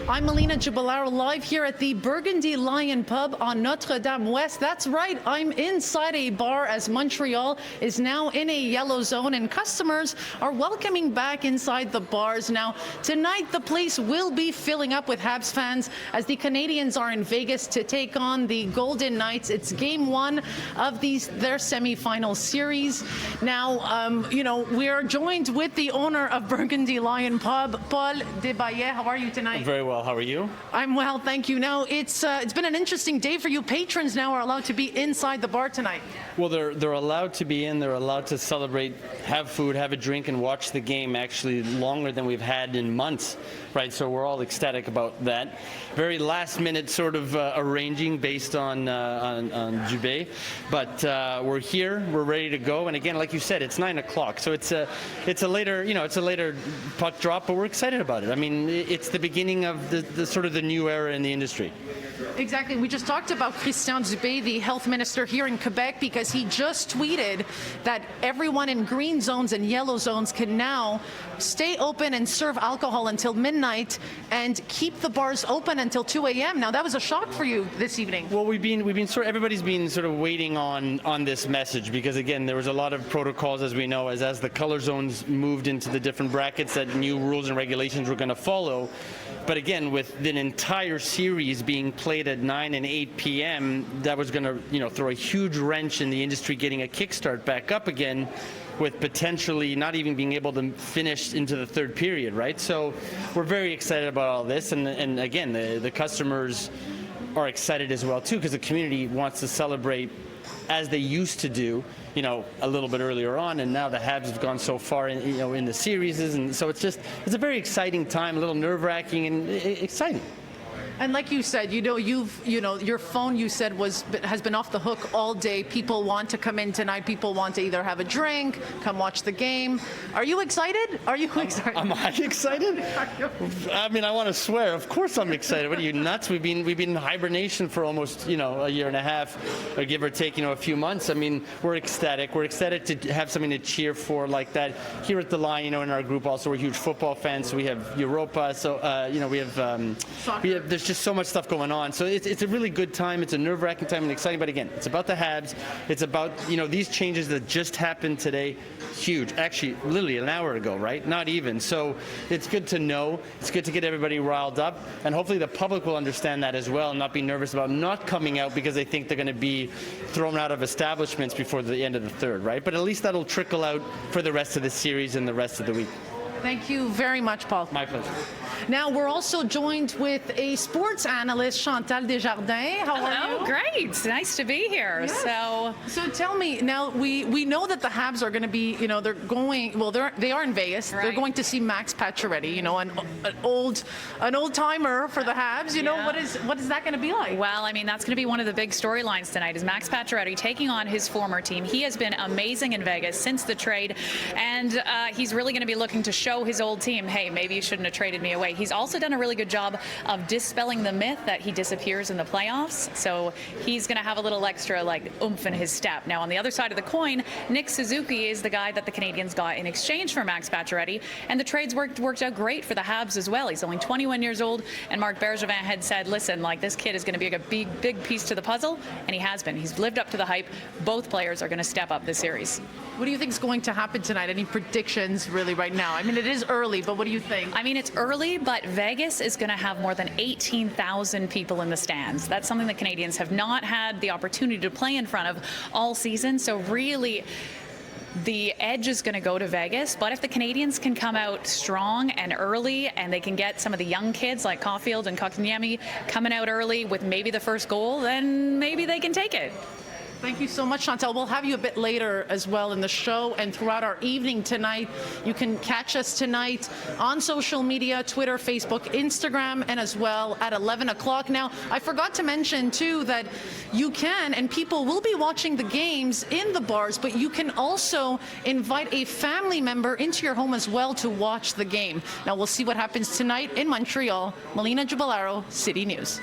I'm Melina Giubilaro, live here at the Burgundy Lion pub on Notre-Dame-Ouest. That's right, I'm inside a bar as Montreal is now in a yellow zone and customers are welcoming back inside the bars. Now, tonight the place will be filling up with Habs fans as the Canadiens are in Vegas to take on the Golden Knights. It's game one of their semifinal series. Now, we are joined with the owner of Burgundy Lion pub, Paul Desbaillet. How are you tonight? Very well. How are you? I'm well, thank you. Now, it's been an interesting day for you. Patrons now are allowed to be inside the bar tonight. Well, they're allowed to be in. They're allowed to celebrate, have food, have a drink, and watch the game actually longer than we've had in months, right? So we're all ecstatic about that. Very last-minute sort of arranging based on Dubé, but we're here. We're ready to go. And again, like you said, it's 9 o'clock, so it's a later puck drop, but we're excited about it. I mean, it's the beginning of the sort of the new era in the industry. Exactly. We just talked about Christian Dubé, the health minister here in Quebec, because he just tweeted that everyone in green zones and yellow zones can now stay open and serve alcohol until midnight and keep the bars open until 2 a.m. Now, that was a shock for you this evening. Well, everybody's been sort of waiting on this message because, again, there was a lot of protocols, as we know, as the color zones moved into the different brackets that new rules and regulations were going to follow. But again, with an entire series being played at 9 and 8 p.m., that was going to, throw a huge wrench in the industry getting a kickstart back up again, with potentially not even being able to finish into the third period, right? So we're very excited about all this, and again, the customers are excited as well too, because the community wants to celebrate as they used to do, a little bit earlier on, and now the Habs have gone so far in the series, and so it's a very exciting time, a little nerve-wracking and exciting. And like you said, your phone, you said, has been off the hook all day. People want to come in tonight. People want to either have a drink, come watch the game. Are you excited? Are you excited? Am I excited? I mean, I want to swear. Of course I'm excited. What are you, nuts? We've been in hibernation for almost, a year and a half, or give or take, a few months. I mean, we're ecstatic. We're ecstatic to have something to cheer for like that. Here at the Lion, in our group also, we're huge football fans. So we have Europa. So, we have there's just so much stuff going on. So it's a really good time. It's a nerve-wracking time and exciting. But again, it's about the Habs. It's about, these changes that just happened today. Huge. Actually, literally an hour ago, right? Not even. So it's good to know. It's good to get everybody riled up. And hopefully the public will understand that as well and not be nervous about not coming out because they think they're going to be thrown out of establishments before the end of the third, right? But at least that'll trickle out for the rest of the series and the rest of the week. Thank you very much, Paul. My pleasure. Now, we're also joined with a sports analyst, Chantal Desjardins. How are you? Oh, great. Nice to be here. Yes. So tell me, now we know that the Habs are going to be, they're going, well, they are in Vegas. Right. They're going to see Max Pacioretty, an old timer for the Habs. What is that going to be like? Well, I mean, that's going to be one of the big storylines tonight is Max Pacioretty taking on his former team. He has been amazing in Vegas since the trade, and he's really going to be looking to show his old team, hey, maybe you shouldn't have traded me away. He's also done a really good job of dispelling the myth that he disappears in the playoffs. So he's going to have a little extra oomph in his step. Now, on the other side of the coin, Nick Suzuki is the guy that the Canadiens got in exchange for Max Pacioretty, and the trades worked out great for the Habs as well. He's only 21 years old, and Marc Bergevin had said, listen, this kid is going to be a big piece to the puzzle, and he has been. He's lived up to the hype. Both players are going to step up this series. What do you think is going to happen tonight? Any predictions really right now? I mean, it is early, but what do you think? I mean, it's early, but Vegas is going to have more than 18,000 people in the stands. That's something the Canadiens have not had the opportunity to play in front of all season. So really, the edge is going to go to Vegas, but if the Canadiens can come out strong and early and they can get some of the young kids like Caulfield and Kotkaniemi coming out early with maybe the first goal, then maybe they can take it. Thank you so much, Chantal. We'll have you a bit later as well in the show and throughout our evening tonight. You can catch us tonight on social media, Twitter, Facebook, Instagram, and as well at 11 o'clock. Now, I forgot to mention, too, that you can, and people will be watching the games in the bars, but you can also invite a family member into your home as well to watch the game. Now, we'll see what happens tonight in Montreal. Melina Giubilaro, City News.